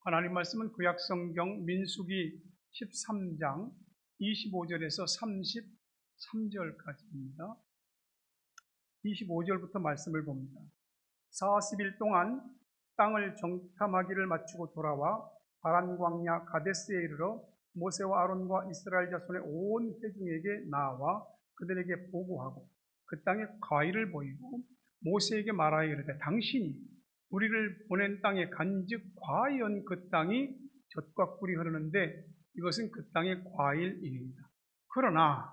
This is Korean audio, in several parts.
하나님 말씀은 구약성경 민수기 13장 25절에서 33절까지입니다. 25절부터 말씀을 봅니다. 40일 동안 땅을 정탐하기를 마치고 돌아와 바란 광야 가데스에 이르러 모세와 아론과 이스라엘 자손의 온 회중에게 나와 그들에게 보고하고 그 땅에 과일을 보이고 모세에게 말하여 이르되 당신이 우리를 보낸 땅에 간즉 과연 그 땅이 젖과 꿀이 흐르는데 이것은 그 땅의 과일이니이다. 그러나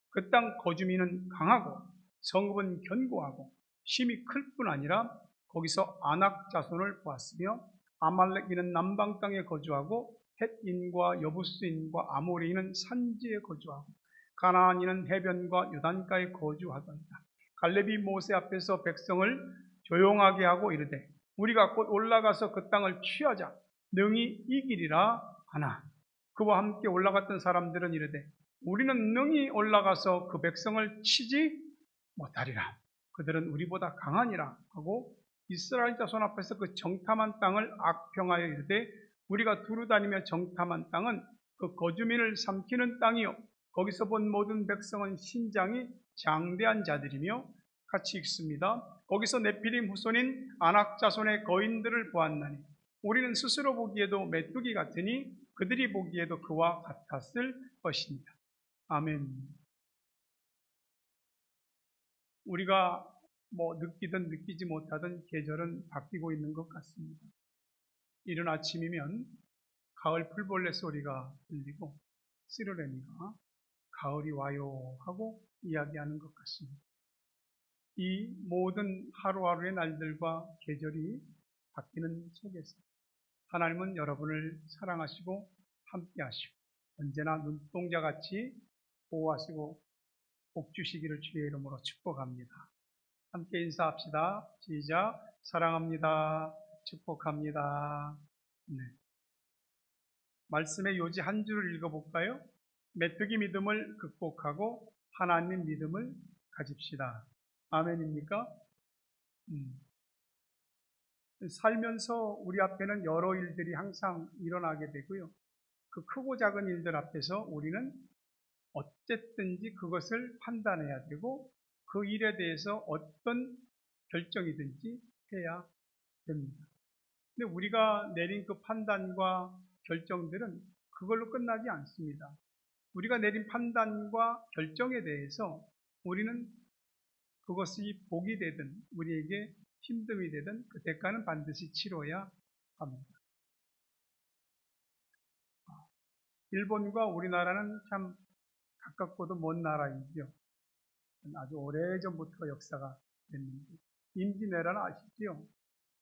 그 땅 거주민은 강하고 성읍은 견고하고 힘이 클 뿐 아니라 거기서 아낙 자손을 보았으며 아말렉인은 남방 땅에 거주하고 헷인과 여부스인과 아모리인은 산지에 거주하고 가나안인은 해변과 요단가에 거주하더이다. 갈렙이 모세 앞에서 백성을 조용하게 하고 이르되 우리가 곧 올라가서 그 땅을 취하자 능히 이기리라 하나 그와 함께 올라갔던 사람들은 이르되 우리는 능히 올라가서 그 백성을 치지 못하리라. 그들은 우리보다 강하니라 하고 이스라엘 자손 앞에서 그 정탐한 땅을 악평하여 이르되 우리가 두루 다니며 정탐한 땅은 그 거주민을 삼키는 땅이요 거기서 본 모든 백성은 신장이 장대한 자들이며 같이 읽습니다. 거기서 네피림 후손인 아낙 자손의 거인들을 보았나니 우리는 스스로 보기에도 메뚜기 같으니 그들이 보기에도 그와 같았을 것입니다. 아멘. 우리가 느끼든 느끼지 못하든 계절은 바뀌고 있는 것 같습니다. 이른 아침이면 가을 풀벌레 소리가 들리고 시르레미가 가을이 와요 하고 이야기하는 것 같습니다. 이 모든 하루하루의 날들과 계절이 바뀌는 속에서 하나님은 여러분을 사랑하시고 함께하시고 언제나 눈동자같이 보호하시고 복 주시기를 주의 이름으로 축복합니다. 함께 인사합시다. 시작. 사랑합니다. 축복합니다. 네. 말씀의 요지 한 줄을 읽어볼까요? 메뚜기 믿음을 극복하고 하나님 믿음을 가집시다. 아멘입니까? 살면서 우리 앞에는 여러 일들이 항상 일어나게 되고요. 그 크고 작은 일들 앞에서 우리는 어쨌든지 그것을 판단해야 되고 그 일에 대해서 어떤 결정이든지 해야 됩니다. 근데 우리가 내린 그 판단과 결정들은 그걸로 끝나지 않습니다. 우리가 내린 판단과 결정에 대해서 우리는 그것이 복이 되든 우리에게 힘듦이 되든 그 대가는 반드시 치러야 합니다. 일본과 우리나라는 참 가깝고도 먼 나라이죠. 아주 오래전부터 역사가 됐는데 임진왜란 아시죠?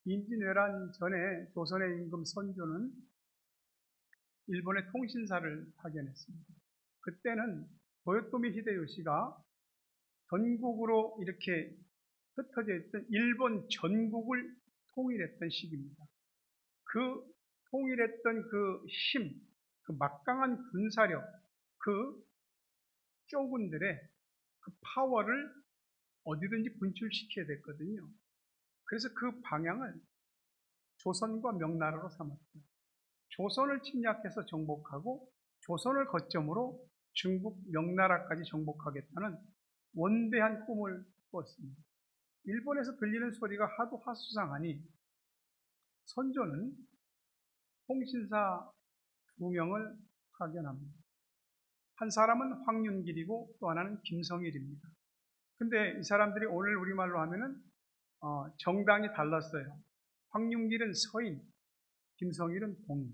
임진왜란 전에 조선의 임금 선조는 일본의 통신사를 파견했습니다. 그때는 도요토미 히데요시가 전국으로 이렇게 흩어져 있던 일본 전국을 통일했던 시기입니다. 그 통일했던 그 힘, 그 막강한 군사력, 그 쇼군들의 그 파워를 어디든지 분출시켜야 됐거든요. 그래서 그 방향을 조선과 명나라로 삼았어요. 조선을 침략해서 정복하고 조선을 거점으로 중국 명나라까지 정복하겠다는 원대한 꿈을 꾸었습니다. 일본에서 들리는 소리가 하도 하수상하니 선조는 통신사 2명을 파견합니다. 한 사람은 황윤길이고 또 하나는 김성일입니다. 근데 이 사람들이 오늘 우리말로 하면은 정당이 달랐어요. 황윤길은 서인, 김성일은 동인.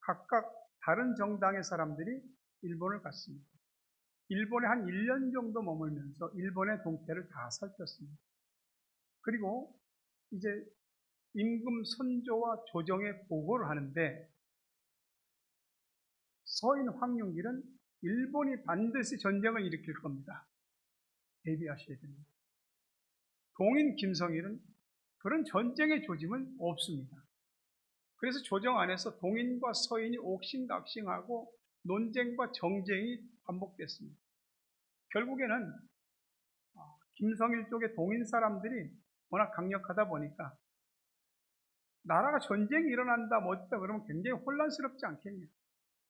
각각 다른 정당의 사람들이 일본을 갔습니다. 일본에 한 1년 정도 머물면서 일본의 동태를 다 살폈습니다. 그리고 이제 임금 선조와 조정에 보고를 하는데 서인 황윤길은 일본이 반드시 전쟁을 일으킬 겁니다. 대비하셔야 됩니다. 동인 김성일은 그런 전쟁의 조짐은 없습니다. 그래서 조정 안에서 동인과 서인이 옥신각신하고 논쟁과 정쟁이 반복됐습니다. 결국에는 김성일 쪽의 동인 사람들이 워낙 강력하다 보니까 나라가 전쟁이 일어난다, 뭐 어쩌다 그러면 굉장히 혼란스럽지 않겠냐.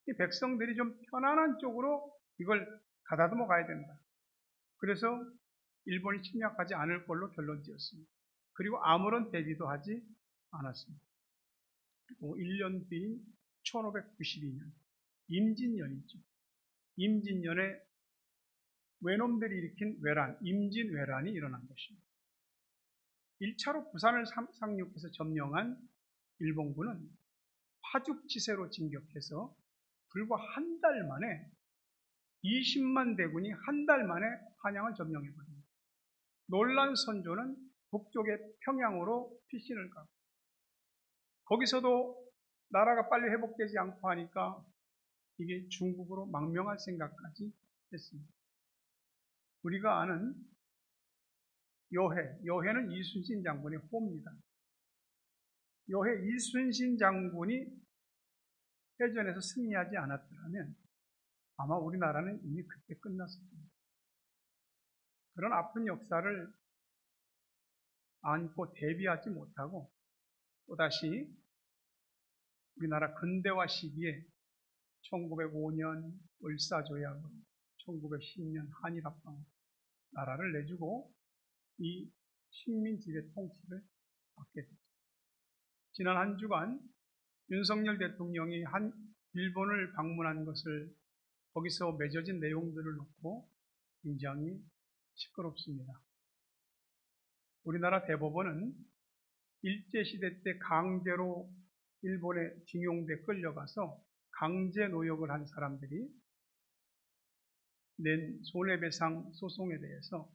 이 백성들이 좀 편안한 쪽으로 이걸 가다듬어 가야 된다. 그래서 일본이 침략하지 않을 걸로 결론 지었습니다. 그리고 아무런 대비도 하지 않았습니다. 1년 뒤인 1592년, 임진년이죠. 임진년에 외놈들이 일으킨 외란, 임진외란이 일어난 것입니다. 1차로 부산을 상륙해서 점령한 일본군은 화죽지세로 진격해서 불과 한 달 만에 20만 대군이 한 달 만에 한양을 점령해버립니다. 놀란 선조는 북쪽의 평양으로 피신을 가고 거기서도 나라가 빨리 회복되지 않고 하니까 이게 중국으로 망명할 생각까지 했습니다. 우리가 아는 여해는 이순신 장군의 호입니다. 여해 이순신 장군이 해전에서 승리하지 않았더라면 아마 우리나라는 이미 그때 끝났을 겁니다. 그런 아픈 역사를 안고 대비하지 못하고 또다시 우리나라 근대화 시기에 1905년 을사조약으로 1910년 한일합방 나라를 내주고 이 식민지배 통치를 받게 됐죠. 지난 한 주간 윤석열 대통령이 일본을 방문한 것을 거기서 맺어진 내용들을 놓고 굉장히 시끄럽습니다. 우리나라 대법원은 일제시대 때 강제로 일본에 징용돼 끌려가서 강제 노역을 한 사람들이 낸 손해배상 소송에 대해서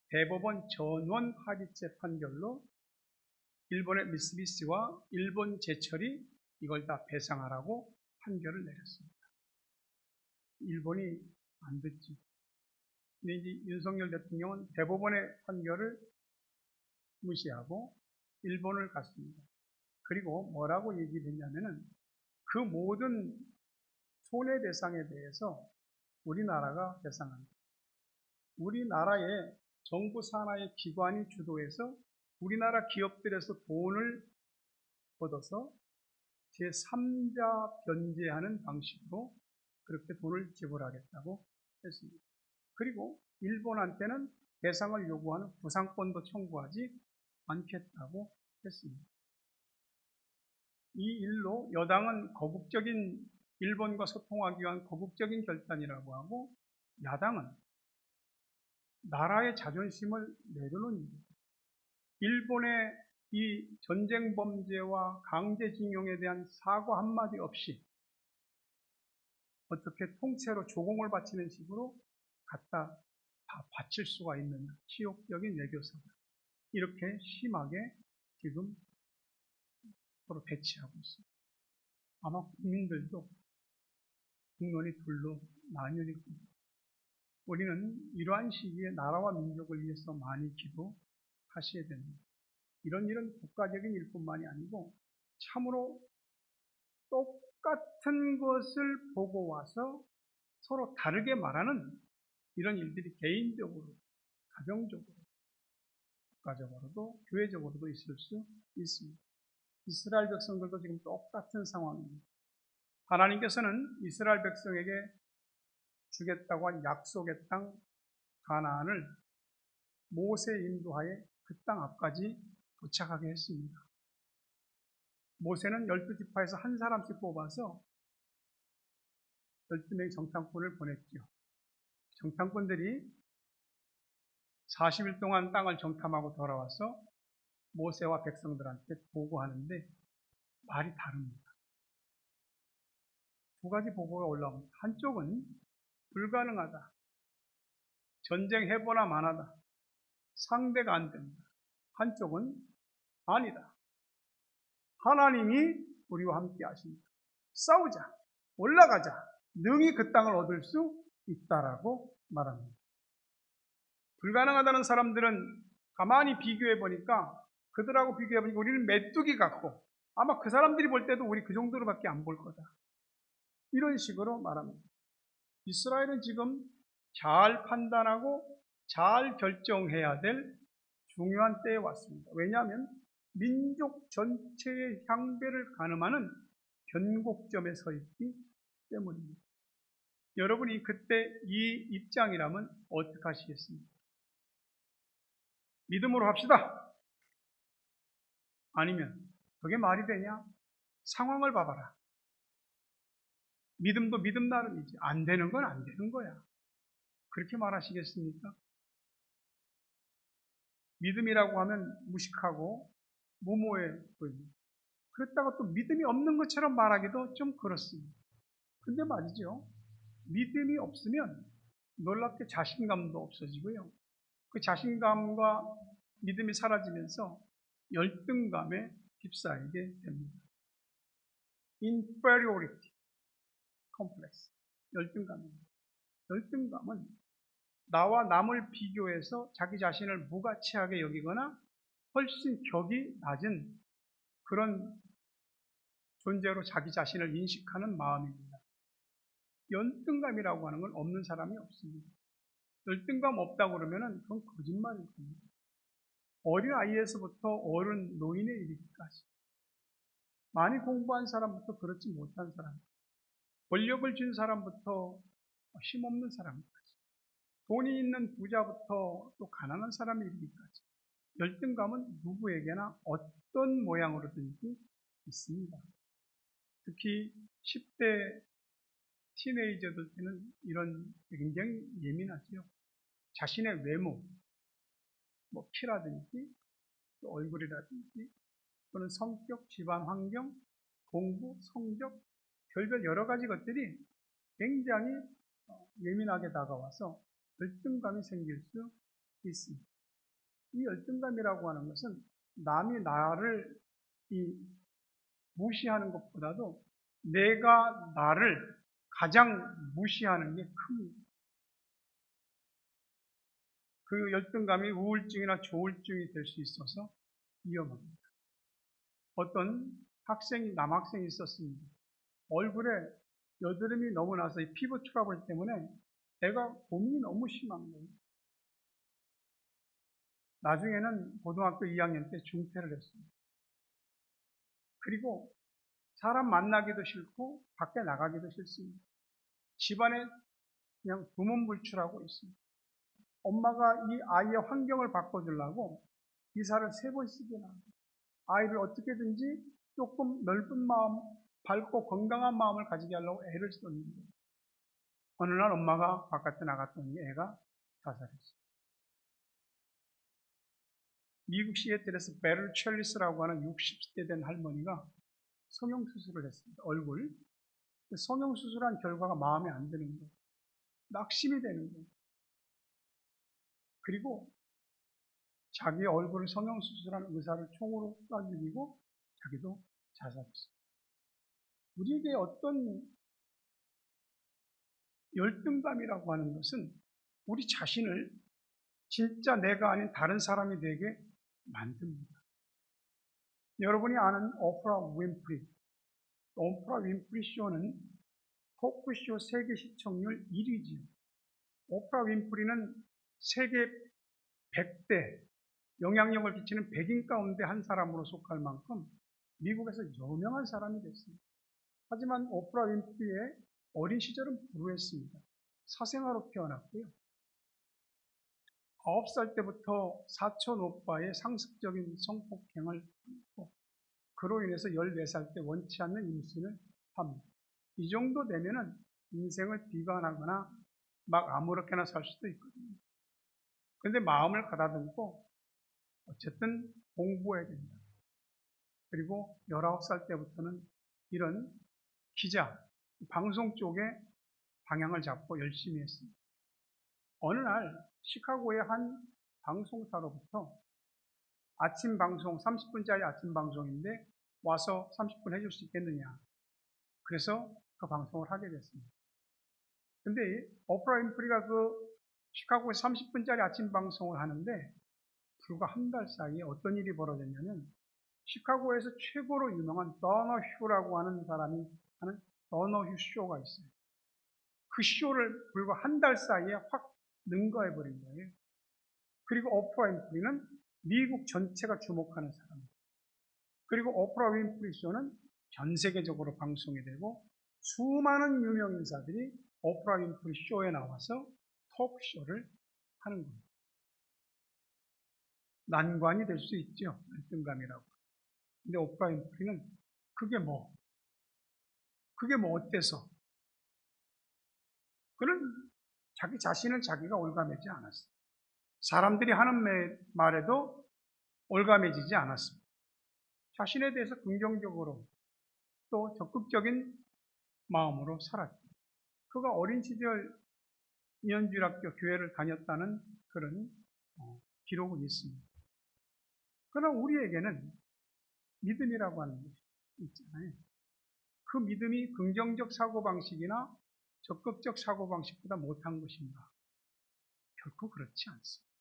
대법원 전원 합의체 판결로 일본의 미쓰비시와 일본 제철이 이걸 다 배상하라고 판결을 내렸습니다. 일본이 안 듣지. 근데 이제 윤석열 대통령은 대법원의 판결을 무시하고 일본을 갔습니다. 그리고 뭐라고 얘기를 했냐면은 그 모든 손해배상에 대해서 우리나라가 배상한다. 우리나라의 정부 산하의 기관이 주도해서 우리나라 기업들에서 돈을 걷어서 제3자 변제하는 방식으로 그렇게 돈을 지불하겠다고 했습니다. 그리고 일본한테는 배상을 요구하는 부상권도 청구하지 않겠다고 했습니다. 이 일로 여당은 거국적인 일본과 소통하기 위한 거국적인 결단이라고 하고 야당은 나라의 자존심을 내두는 일입니다. 일본의 이 전쟁 범죄와 강제징용에 대한 사과 한마디 없이 어떻게 통째로 조공을 바치는 식으로 갖다 다 바칠 수가 있느냐. 치욕적인 외교사다. 이렇게 심하게 지금 서로 대치하고 있습니다. 아마 국민들도 국론이 둘로 나뉘을 겁니다. 우리는 이러한 시기에 나라와 민족을 위해서 많이 기도하셔야 됩니다. 이런 일은 국가적인 일뿐만이 아니고 참으로 똑같은 것을 보고 와서 서로 다르게 말하는 이런 일들이 개인적으로, 가정적으로, 국가적으로도 교회적으로도 있을 수 있습니다. 이스라엘 백성들도 지금 똑같은 상황입니다. 하나님께서는 이스라엘 백성에게 주겠다고 한 약속의 땅 가나안을 모세 인도하에 그 땅 앞까지 도착하게 했습니다. 모세는 12지파에서 한 사람씩 뽑아서 12명의 정탐꾼을 보냈죠. 정탐꾼들이 40일 동안 땅을 정탐하고 돌아와서 모세와 백성들한테 보고하는데 말이 다릅니다. 두 가지 보고가 올라옵니다. 한쪽은 불가능하다. 전쟁 해보나 마나다. 상대가 안 된다. 한쪽은 아니다. 하나님이 우리와 함께 하십니다. 싸우자. 올라가자. 능히 그 땅을 얻을 수 있다라고 말합니다. 불가능하다는 사람들은 가만히 비교해 보니까 그들하고 비교해 보니까 우리는 메뚜기 같고 아마 그 사람들이 볼 때도 우리 그 정도로밖에 안 볼 거다. 이런 식으로 말합니다. 이스라엘은 지금 잘 판단하고 잘 결정해야 될 중요한 때에 왔습니다. 왜냐하면 민족 전체의 향배를 가늠하는 변곡점에 서 있기 때문입니다. 여러분이 그때 이 입장이라면 어떻게 하시겠습니까? 믿음으로 합시다. 아니면 그게 말이 되냐? 상황을 봐봐라. 믿음도 믿음 나름이지. 안 되는 건 안 되는 거야. 그렇게 말하시겠습니까? 믿음이라고 하면 무식하고 무모해 보입니다. 그렇다고 또 믿음이 없는 것처럼 말하기도 좀 그렇습니다. 근데 말이죠. 믿음이 없으면 놀랍게 자신감도 없어지고요. 그 자신감과 믿음이 사라지면서 열등감에 휩싸이게 됩니다. inferiority complex, 열등감입니다. 열등감은 나와 남을 비교해서 자기 자신을 무가치하게 여기거나 훨씬 격이 낮은 그런 존재로 자기 자신을 인식하는 마음입니다. 열등감이라고 하는 건 없는 사람이 없습니다. 열등감 없다고 그러면 그건 거짓말일 겁니다. 어린 아이에서부터 어른 노인에 이르기까지 많이 공부한 사람부터 그렇지 못한 사람, 권력을 쥔 사람부터 힘없는 사람까지, 돈이 있는 부자부터 또 가난한 사람에 이르기까지 열등감은 누구에게나 어떤 모양으로든지 있습니다. 특히 10대 티네이저들 때는 이런 굉장히 예민하죠. 자신의 외모, 키라든지 얼굴이라든지 또는 성격, 집안 환경, 공부, 성적, 별별 여러 가지 것들이 굉장히 예민하게 다가와서 열등감이 생길 수 있습니다. 이 열등감이라고 하는 것은 남이 나를 무시하는 것보다도 내가 나를 가장 무시하는 게 큽니다. 그 열등감이 우울증이나 조울증이 될 수 있어서 위험합니다. 어떤 남학생이 있었습니다. 얼굴에 여드름이 너무 나서 이 피부 트러블 때문에 애가 고민이 너무 심한 거예요. 나중에는 고등학교 2학년 때 중퇴를 했습니다. 그리고 사람 만나기도 싫고 밖에 나가기도 싫습니다. 집안에 그냥 두문불출하고 있습니다. 엄마가 이 아이의 환경을 바꿔주려고 이사를 3번씩이나 아이를 어떻게든지 조금 넓은 마음, 밝고 건강한 마음을 가지게 하려고 애를 썼는데 어느 날 엄마가 바깥에 나갔더니 애가 자살했어요. 미국 시애틀에서 베럴 첼리스라고 하는 60대 된 할머니가 성형수술을 했습니다. 얼굴. 성형수술한 결과가 마음에 안 드는 거예요. 낙심이 되는 거예요. 그리고 자기 얼굴을 성형수술한 의사를 총으로 쏴 죽이고 자기도 자살했어요. 우리에게 어떤 열등감이라고 하는 것은 우리 자신을 진짜 내가 아닌 다른 사람이 되게 만듭니다. 여러분이 아는 오프라 윈프리 쇼는 토크쇼 세계 시청률 1위지요. 오프라 윈프리는 세계 100대 영향력을 끼치는 100인 가운데 한 사람으로 속할 만큼 미국에서 유명한 사람이 됐습니다. 하지만 오프라 윈프리의 어린 시절은 불우했습니다. 사생아로 태어났고요. 9살 때부터 사촌 오빠의 상습적인 성폭행을 했고 그로 인해서 14살 때 원치 않는 임신을 합니다. 이 정도 되면은 인생을 비관하거나 막 아무렇게나 살 수도 있거든요. 그런데 마음을 가다듬고 어쨌든 공부해야 된다. 그리고 19살 때부터는 이런 기자, 방송 쪽에 방향을 잡고 열심히 했습니다. 어느 날 시카고의 한 방송사로부터 아침 방송, 30분짜리 아침 방송인데 와서 30분 해줄 수 있겠느냐. 그래서 그 방송을 하게 됐습니다. 근데 오프라 윈프리가 그 시카고에서 30분짜리 아침 방송을 하는데 불과 한 달 사이에 어떤 일이 벌어졌냐면 시카고에서 최고로 유명한 더너휴라고 하는 사람이 하는 더너휴 쇼가 있어요. 그 쇼를 불과 한 달 사이에 확 능가해버린 거예요. 그리고 오프라 윈프리는 미국 전체가 주목하는 사람입니다. 그리고 오프라 윈프리 쇼는 전 세계적으로 방송이 되고 수많은 유명 인사들이 오프라 윈프리 쇼에 나와서 토크쇼를 하는 겁니다. 난관이 될 수 있죠. 열등감이라고. 근데 오프라 윈프리는 그게 뭐 어때서? 그는 자기 자신을 자기가 올가매지 않았어요. 사람들이 하는 말에도 올가매지지 않았습니다. 자신에 대해서 긍정적으로 또 적극적인 마음으로 살았죠. 그가 어린 시절 이현주일학교 교회를 다녔다는 그런 기록은 있습니다. 그러나 우리에게는 믿음이라고 하는 것이 있잖아요. 그 믿음이 긍정적 사고방식이나 적극적 사고방식보다 못한 것인가? 결코 그렇지 않습니다.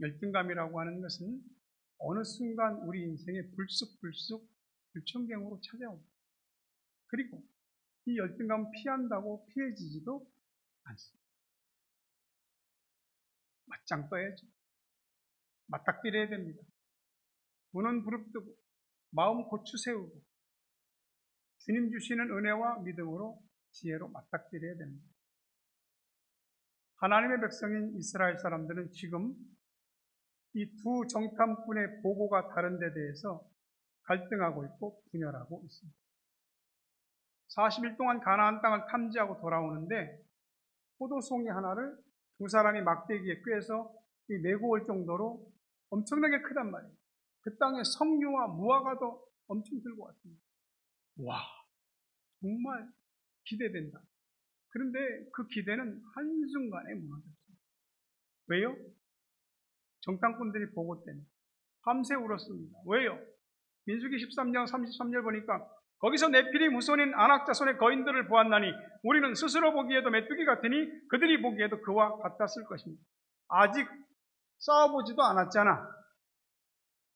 열등감이라고 하는 것은 어느 순간 우리 인생에 불쑥불쑥 불청객으로 찾아옵니다. 그리고 이 열등감을 피한다고 피해지지도 않습니다. 맞짱 떠야죠. 맞닥뜨려야 됩니다. 눈은 부릅뜨고 마음 고추 세우고 주님 주시는 은혜와 믿음으로 지혜로 맞닥뜨려야 됩니다. 하나님의 백성인 이스라엘 사람들은 지금 이 두 정탐꾼의 보고가 다른 데 대해서 갈등하고 있고 분열하고 있습니다. 40일 동안 가나안 땅을 탐지하고 돌아오는데 포도송이 하나를 두 사람이 막대기에 꿰서 메고 올 정도로 엄청나게 크단 말이에요. 그 땅에 석류와 무화과도 엄청 들고 왔습니다. 와, 정말 기대된다. 그런데 그 기대는 한순간에 무너졌습니다. 왜요? 정탐꾼들이 보고 때문에 밤새 울었습니다. 왜요? 민수기 13장 33절 보니까 거기서 네피림 후손인 아낙 자손의 거인들을 보았나니 우리는 스스로 보기에도 메뚜기 같으니 그들이 보기에도 그와 같았을 것입니다. 아직 싸워보지도 않았잖아.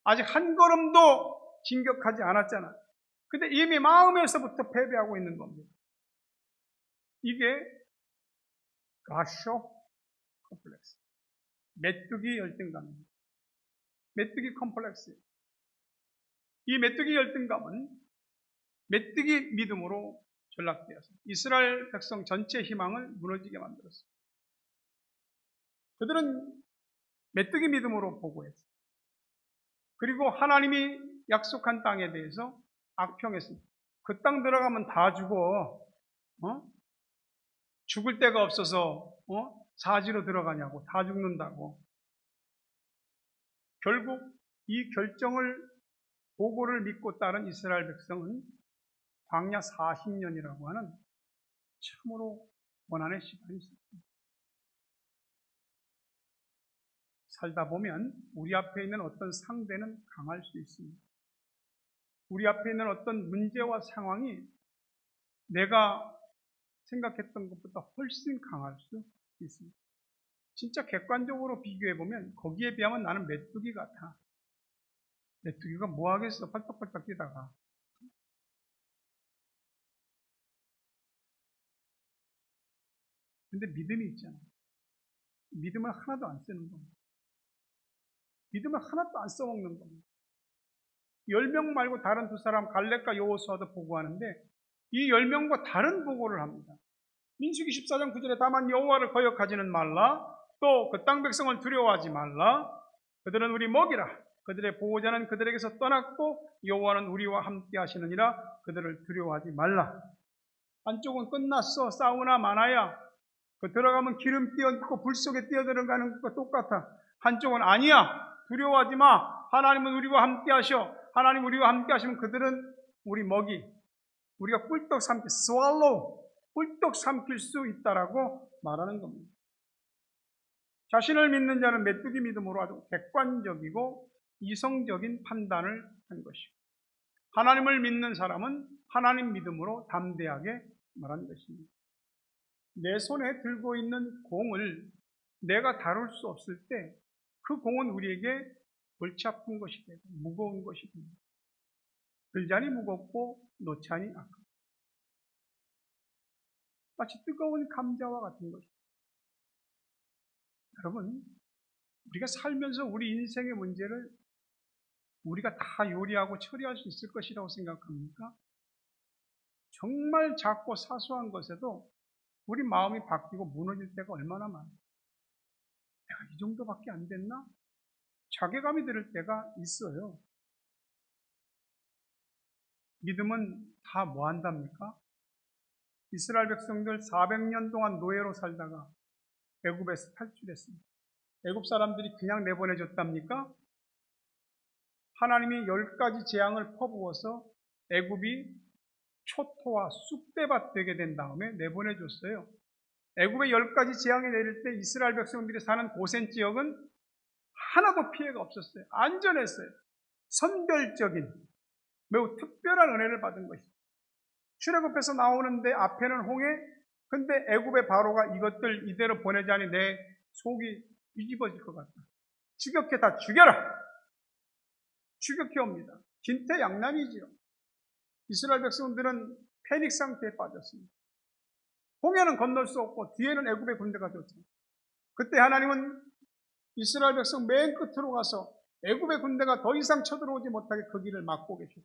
아직 한 걸음도 진격하지 않았잖아. 근데 이미 마음에서부터 패배하고 있는 겁니다. 이게 가쇼 컴플렉스, 메뚜기 열등감입니다. 메뚜기 컴플렉스. 이 메뚜기 열등감은 메뚜기 믿음으로 전락되어서 이스라엘 백성 전체 희망을 무너지게 만들었습니다. 그들은 메뚜기 믿음으로 보고했습니다. 그리고 하나님이 약속한 땅에 대해서 악평했습니다. 그 땅 들어가면 다 죽어. 죽을 데가 없어서 사지로 들어가냐고. 다 죽는다고. 결국 이 결정을 보고를 믿고 따른 이스라엘 백성은 광야 40년이라고 하는 참으로 고난의 시간이 있었습니다. 살다 보면 우리 앞에 있는 어떤 상대는 강할 수 있습니다. 우리 앞에 있는 어떤 문제와 상황이 내가 생각했던 것보다 훨씬 강할 수 있습니다. 진짜 객관적으로 비교해보면 거기에 비하면 나는 메뚜기 같아. 메뚜기가 뭐 하겠어? 팔딱팔딱 뛰다가. 근데 믿음이 있잖아. 믿음을 하나도 안 쓰는 겁니다. 믿음을 하나도 안 써먹는 겁니다. 10명 말고 다른 두 사람 갈렙과 여호수아도 보고하는데 이 10명과 다른 보고를 합니다. 민수기 14장 9절에 다만 여호와를 거역하지는 말라. 또 그 땅 백성을 두려워하지 말라. 그들은 우리 먹이라. 그들의 보호자는 그들에게서 떠났고 여호와는 우리와 함께 하시느니라. 그들을 두려워하지 말라. 한쪽은 끝났어. 싸우나 마나야. 그 들어가면 기름 띄어있고 불 속에 뛰어들어가는 것과 똑같아. 한쪽은 아니야. 두려워하지 마. 하나님은 우리와 함께 하셔. 하나님 우리와 함께 하시면 그들은 우리 먹이. 우리가 꿀떡 삼킬, swallow, 꿀떡 삼킬 수 있다라고 말하는 겁니다. 자신을 믿는 자는 메뚜기 믿음으로 아주 객관적이고 이성적인 판단을 한 것이고, 하나님을 믿는 사람은 하나님 믿음으로 담대하게 말한 것입니다. 내 손에 들고 있는 공을 내가 다룰 수 없을 때 그 공은 우리에게 골치 아픈 것이 되고 무거운 것이 됩니다. 들자니 무겁고 놓자니 아깝다. 마치 뜨거운 감자와 같은 것입니다. 여러분, 우리가 살면서 우리 인생의 문제를 우리가 다 요리하고 처리할 수 있을 것이라고 생각합니까? 정말 작고 사소한 것에도 우리 마음이 바뀌고 무너질 때가 얼마나 많아요. 내가 이 정도밖에 안 됐나? 자괴감이 들 때가 있어요. 믿음은 다 뭐 한답니까? 이스라엘 백성들 400년 동안 노예로 살다가 애굽에서 탈출했습니다. 애굽 사람들이 그냥 내보내줬답니까? 하나님이 10가지 재앙을 퍼부어서 애굽이 초토화 쑥대밭 되게 된 다음에 내보내줬어요. 애굽의 10가지 재앙이 내릴 때 이스라엘 백성들이 사는 고센 지역은 하나도 피해가 없었어요. 안전했어요. 선별적인 매우 특별한 은혜를 받은 것이죠. 출애굽해서 나오는데 앞에는 홍해, 근데 애굽의 바로가 이것들 이대로 보내자니 내 속이 뒤집어질 것 같다. 추격해 다 죽여라. 추격해 옵니다. 진퇴양난이지요. 이스라엘 백성들은 패닉 상태에 빠졌습니다. 홍해는 건널 수 없고 뒤에는 애굽의 군대가 쫓아옵니다. 그때 하나님은 이스라엘 백성 맨 끝으로 가서 애굽의 군대가 더 이상 쳐들어오지 못하게 그 길을 막고 계시고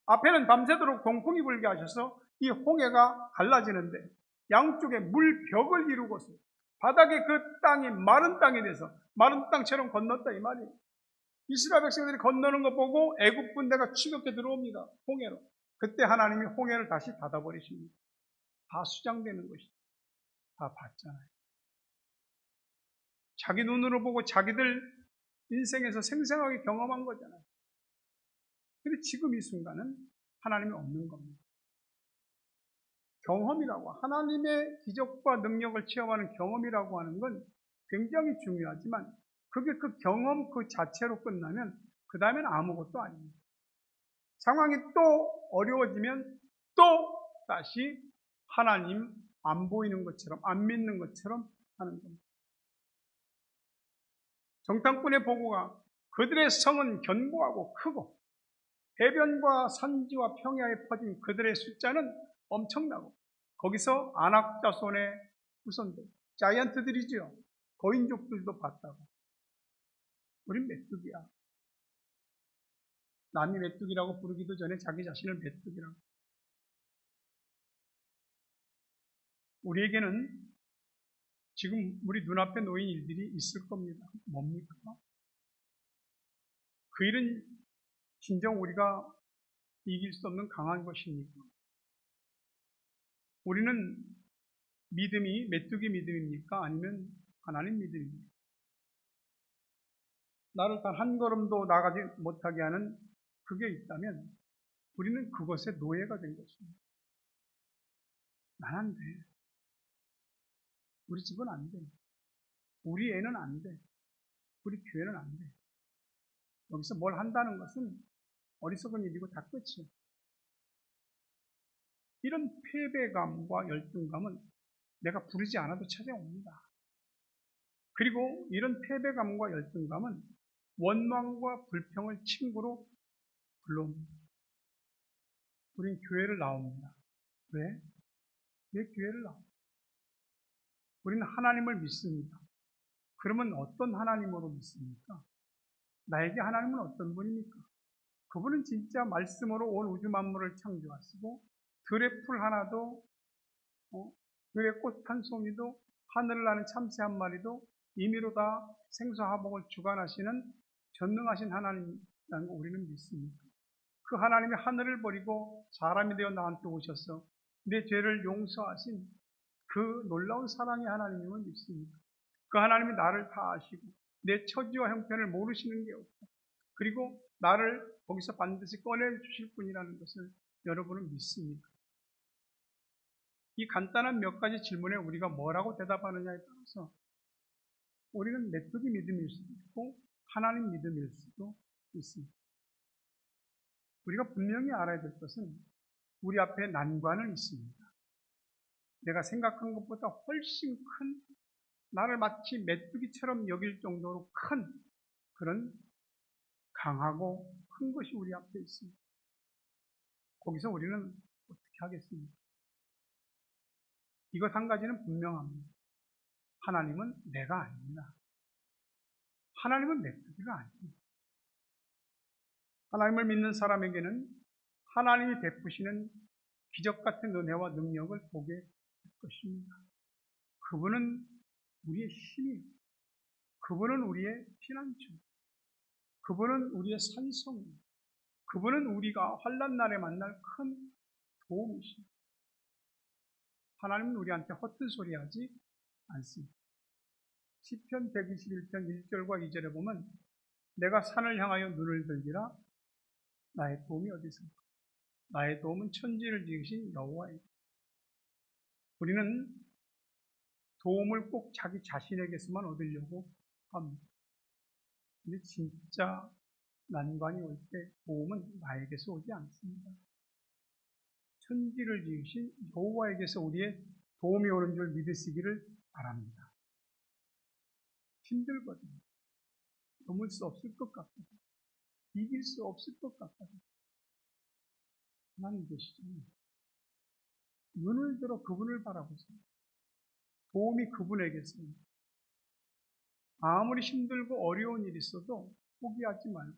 앞에는 밤새도록 동풍이 불게 하셔서 이 홍해가 갈라지는데 양쪽에 물벽을 이루고서 바닥에 그 땅이 마른 땅이 돼서 마른 땅처럼 건넜다 이 말이에요. 이스라엘 백성들이 건너는 거 보고 애굽 군대가 추격해 들어옵니다. 홍해로. 그때 하나님이 홍해를 다시 닫아버리십니다. 다 수장되는 것이죠. 다 봤잖아요. 자기 눈으로 보고 자기들 인생에서 생생하게 경험한 거잖아요. 근데 지금 이 순간은 하나님이 없는 겁니다. 경험이라고, 하나님의 기적과 능력을 체험하는 경험이라고 하는 건 굉장히 중요하지만 그게 그 경험 그 자체로 끝나면 그 다음엔 아무것도 아닙니다. 상황이 또 어려워지면 또 다시 하나님 안 보이는 것처럼 안 믿는 것처럼 하는 겁니다. 정탐꾼의 보고가 그들의 성은 견고하고 크고 해변과 산지와 평야에 퍼진 그들의 숫자는 엄청나고 거기서 아낙 자손의 후손들, 자이언트들이죠. 거인족들도 봤다고. 우린 메뚜기야. 남이 메뚜기라고 부르기도 전에 자기 자신을 메뚜기라고. 우리에게는 지금 우리 눈앞에 놓인 일들이 있을 겁니다. 뭡니까? 그 일은 진정 우리가 이길 수 없는 강한 것입니까? 우리는 믿음이 메뚜기 믿음입니까? 아니면 하나님 믿음입니까? 나를 단 한 걸음도 나가지 못하게 하는 그게 있다면 우리는 그것의 노예가 된 것입니다. 난 안 돼. 우리 집은 안 돼. 우리 애는 안 돼. 우리 교회는 안 돼. 여기서 뭘 한다는 것은 어리석은 일이고 다 끝이에요. 이런 패배감과 열등감은 내가 부르지 않아도 찾아옵니다. 그리고 이런 패배감과 열등감은 원망과 불평을 친구로 불러옵니다. 우린 교회를 나옵니다. 왜? 왜 교회를 나옵니다? 우리는 하나님을 믿습니다. 그러면 어떤 하나님으로 믿습니까? 나에게 하나님은 어떤 분입니까? 그분은 진짜 말씀으로 온 우주 만물을 창조하시고 들의 풀 하나도 들의 꽃 한 송이도 하늘을 나는 참새 한 마리도 임의로 다 생사화복을 주관하시는 전능하신 하나님이라는 거 우리는 믿습니다. 그 하나님이 하늘을 버리고 사람이 되어 나한테 오셔서 내 죄를 용서하신 그 놀라운 사랑의 하나님임을 믿습니다. 그 하나님이 나를 다 아시고 내 처지와 형편을 모르시는 게 없고 그리고 나를 거기서 반드시 꺼내주실 분이라는 것을 여러분은 믿습니까? 이 간단한 몇 가지 질문에 우리가 뭐라고 대답하느냐에 따라서 우리는 메뚜기 믿음일 수도 있고 하나님 믿음일 수도 있습니다. 우리가 분명히 알아야 될 것은 우리 앞에 난관은 있습니다. 내가 생각한 것보다 훨씬 큰 나를 마치 메뚜기처럼 여길 정도로 큰 그런 강하고 큰 것이 우리 앞에 있습니다. 거기서 우리는 어떻게 하겠습니까? 이것 한 가지는 분명합니다. 하나님은 내가 아닙니다. 하나님은 메뚜기가 아닙니다. 하나님을 믿는 사람에게는 하나님이 베푸시는 기적 같은 은혜와 능력을 보게 될 것입니다. 그분은 우리의 힘이에요. 그분은 우리의 피난처. 그분은 우리의 산성이에요. 그분은 우리가 환난 날에 만날 큰 도움이십니다. 하나님은 우리한테 헛된 소리 하지 않습니다. 시편 121편 1절과 2절에 보면 내가 산을 향하여 눈을 들기라 나의 도움이 어디 있습니까? 나의 도움은 천지를 지으신 여호와이다. 우리는 도움을 꼭 자기 자신에게서만 얻으려고 합니다. 근데 진짜 난관이 올 때 도움은 나에게서 오지 않습니다. 천지를 지으신 여호와에게서 우리의 도움이 오는 줄 믿으시기를 바랍니다. 힘들거든요. 넘을 수 없을 것 같거든요. 이길 수 없을 것 같거든요. 하나님 계시잖아요. 눈을 들어 그분을 바라보세요. 도움이 그분에게서. 아무리 힘들고 어려운 일이 있어도 포기하지 말고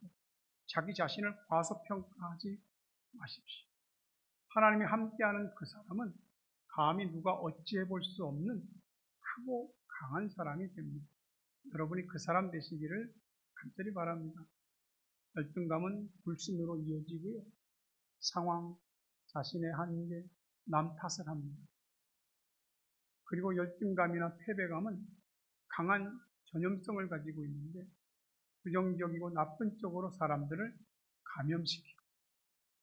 자기 자신을 과소평가하지 마십시오. 하나님이 함께하는 그 사람은 감히 누가 어찌해 볼 수 없는 크고 강한 사람이 됩니다. 여러분이 그 사람 되시기를 간절히 바랍니다. 열등감은 불신으로 이어지고요. 상황, 자신의 한계, 남 탓을 합니다. 그리고 열등감이나 패배감은 강한 전염성을 가지고 있는데 부정적이고 나쁜 쪽으로 사람들을 감염시키고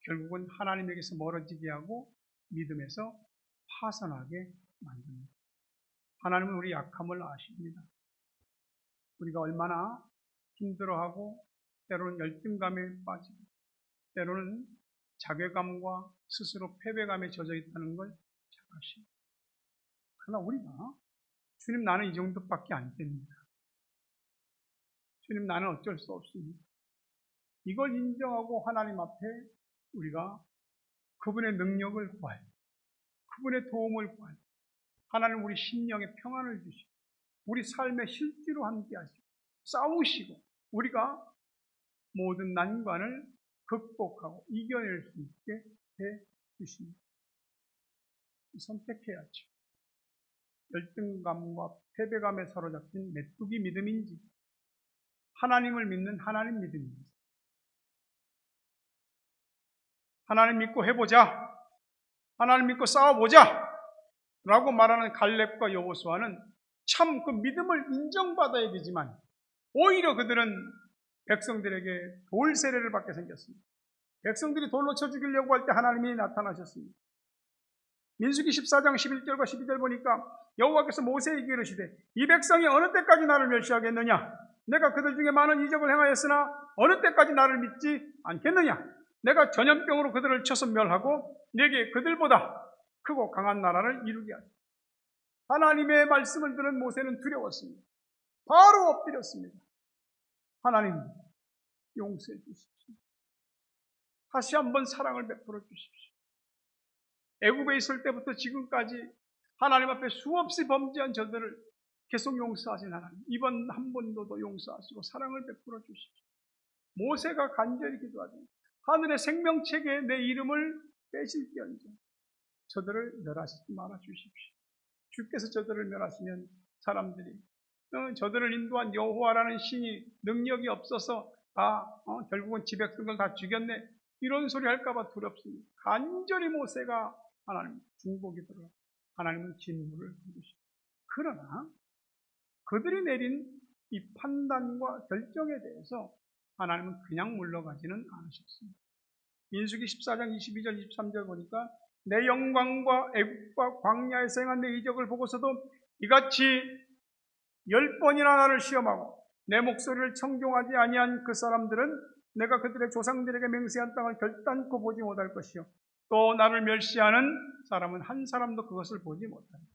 결국은 하나님에게서 멀어지게 하고 믿음에서 파선하게 만듭니다. 하나님은 우리 약함을 아십니다. 우리가 얼마나 힘들어하고 때로는 열등감에 빠지고 때로는 자괴감과 스스로 패배감에 젖어 있다는 걸 잘 아십니다. 그러나 우리가 주님 나는 이 정도밖에 안 됩니다. 주님 나는 어쩔 수 없습니다. 이걸 인정하고 하나님 앞에 우리가 그분의 능력을 구하여 그분의 도움을 구하여 하나님 우리 심령에 평안을 주시고 우리 삶의 실제로 함께 하시고 싸우시고 우리가 모든 난관을 극복하고 이겨낼 수 있게 해 주십니다. 선택해야죠. 열등감과 패배감에 사로잡힌 메뚜기 믿음인지 하나님을 믿는 하나님 믿음인지 하나님 믿고 해보자, 하나님 믿고 싸워보자 라고 말하는 갈렙과 여호수아는 참 그 믿음을 인정받아야 되지만 오히려 그들은 백성들에게 돌 세례를 받게 생겼습니다. 백성들이 돌로 쳐 죽이려고 할 때 하나님이 나타나셨습니다. 민수기 14장 11절과 12절 보니까 여호와께서 모세에게 이르시되 이 백성이 어느 때까지 나를 멸시하겠느냐? 내가 그들 중에 많은 이적을 행하였으나 어느 때까지 나를 믿지 않겠느냐? 내가 전염병으로 그들을 쳐서 멸하고 내게 그들보다 크고 강한 나라를 이루게 하리라. 하나님의 말씀을 들은 모세는 두려웠습니다. 바로 엎드렸습니다. 하나님 용서해 주십시오. 다시 한번 사랑을 베풀어 주십시오. 애굽에 있을 때부터 지금까지 하나님 앞에 수없이 범죄한 저들을 계속 용서하신 하나님, 이번 한 번도 더 용서하시고 사랑을 베풀어 주십시오. 모세가 간절히 기도하죠. 하늘의 생명책에 내 이름을 빼실지언정 저들을 멸하시지 말아 주십시오. 주께서 저들을 멸하시면 사람들이 저들을 인도한 여호와라는 신이 능력이 없어서 결국은 지 백성들 다 죽였네 이런 소리 할까봐 두렵습니다. 간절히 모세가 하나님 중보기 들어 하나님은 진물을 부르십니다. 그러나 그들이 내린 이 판단과 결정에 대해서 하나님은 그냥 물러가지는 않으셨습니다. 민수기 14장 22절 23절 보니까 내 영광과 애국과 광야에서 행한 내 이적을 보고서도 이같이 10번이나 나를 시험하고 내 목소리를 청종하지 아니한 그 사람들은 내가 그들의 조상들에게 맹세한 땅을 결단코 보지 못할 것이요 또 나를 멸시하는 사람은 한 사람도 그것을 보지 못한다.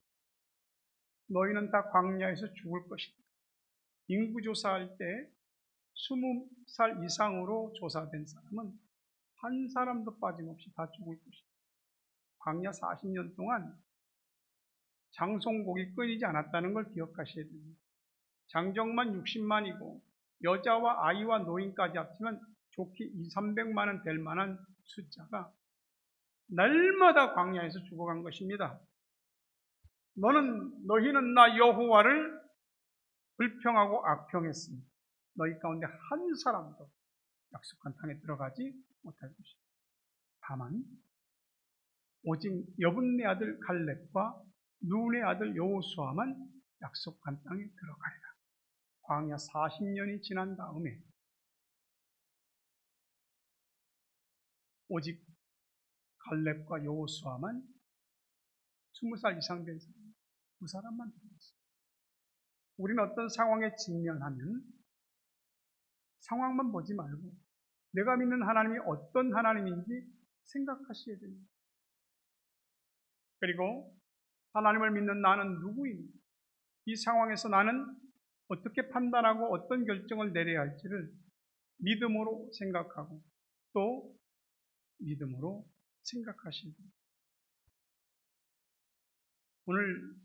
너희는 다 광야에서 죽을 것이다. 인구조사할 때 20살 이상으로 조사된 사람은 한 사람도 빠짐없이 다 죽을 것이다. 광야 40년 동안 장송곡이 끊이지 않았다는 걸 기억하셔야 됩니다. 장정만 60만이고 여자와 아이와 노인까지 합치면 좋게 200~300만 원 될 만한 숫자가 날마다 광야에서 죽어간 것입니다. 너희는 나 여호와를 불평하고 악평했으니 너희 가운데 한 사람도 약속한 땅에 들어가지 못할 것이다. 다만 오직 여분네 아들 갈렙과 눈의 아들 여호수아만 약속한 땅에 들어가리라. 광야 40년이 지난 다음에 오직 갈렙과 여호수아만 20살 이상 된 사람, 그 사람만 들어갔습니다. 우리는 어떤 상황에 직면하면 상황만 보지 말고 내가 믿는 하나님이 어떤 하나님인지 생각하셔야 됩니다. 그리고 하나님을 믿는 나는 누구인가? 이 상황에서 나는 어떻게 판단하고 어떤 결정을 내려야 할지를 믿음으로 생각하고 또 믿음으로 생각하셔야 됩니다. 오늘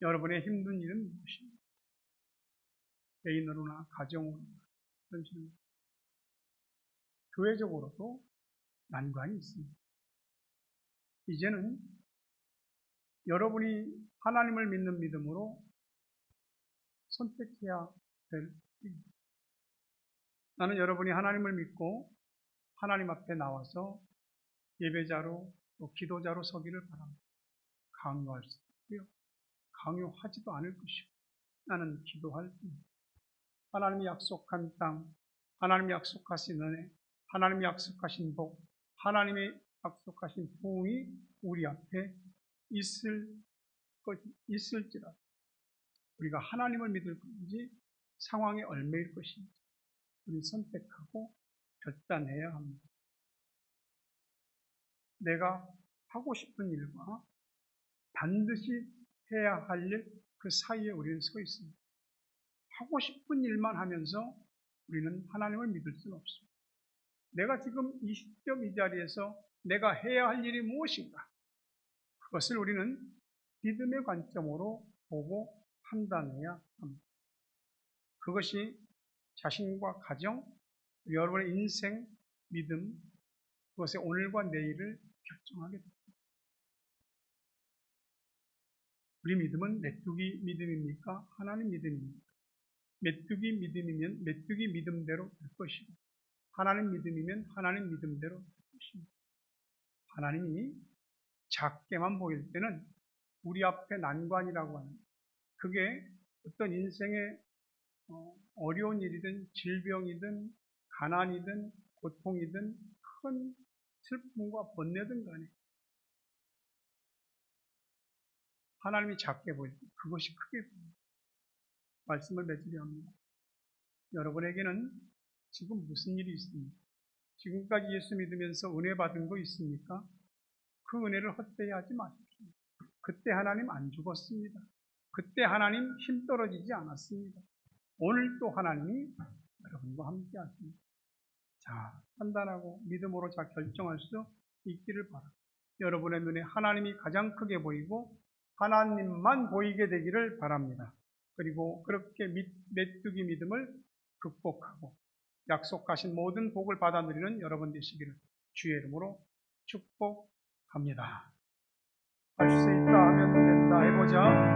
여러분의 힘든 일은 무엇입니까? 개인으로나 가정으로나 현실로 교회적으로도 난관이 있습니다. 이제는 여러분이 하나님을 믿는 믿음으로 선택해야 될 때입니다. 나는 여러분이 하나님을 믿고 하나님 앞에 나와서 예배자로 또 기도자로 서기를 바랍니다. 강요할 수도 있고요. 강요하지도 않을 것이고 나는 기도할 뿐입니다. 하나님이 약속한 땅, 하나님이 약속하신 은혜, 하나님이 약속하신 복, 하나님이 약속하신 부흥이 우리 앞에 있을지라도 우리가 하나님을 믿을 건지 상황에 얽매일 것인지 우리는 선택하고 결단해야 합니다. 내가 하고 싶은 일과 반드시 해야 할 일 그 사이에 우리는 서 있습니다. 하고 싶은 일만 하면서 우리는 하나님을 믿을 수는 없습니다. 내가 지금 이 시점 이 자리에서 내가 해야 할 일이 무엇인가? 그것을 우리는 믿음의 관점으로 보고 판단해야 합니다. 그것이 자신과 가정, 여러분의 인생, 믿음, 그것의 오늘과 내일을 결정하게 됩니다. 우리 믿음은 메뚜기 믿음입니까? 하나님 믿음입니까? 메뚜기 믿음이면 메뚜기 믿음대로 될 것이고 하나님 믿음이면 하나님 믿음대로 될 것입니다. 하나님이 작게만 보일 때는 우리 앞에 난관이라고 하는 그게 어떤 인생의 어려운 일이든 질병이든 가난이든 고통이든 큰 슬픔과 번뇌든 간에 하나님이 작게 보일 때 그것이 크게 보입니다. 말씀을 맺으려 합니다. 여러분에게는 지금 무슨 일이 있습니까? 지금까지 예수 믿으면서 은혜 받은 거 있습니까? 그 은혜를 헛되이 하지 마십시오. 그때 하나님 안 죽었습니다. 그때 하나님 힘 떨어지지 않았습니다. 오늘 또 하나님이 여러분과 함께 하십니다. 자, 판단하고 믿음으로 잘 결정할 수 있기를 바랍니다. 여러분의 눈에 하나님이 가장 크게 보이고 하나님만 보이게 되기를 바랍니다. 그리고 그렇게 메뚜기 믿음을 극복하고 약속하신 모든 복을 받아 누리는 여러분 되시기를 주의 이름으로 축복합니다. 할 수 있다 하면 된다 해보자.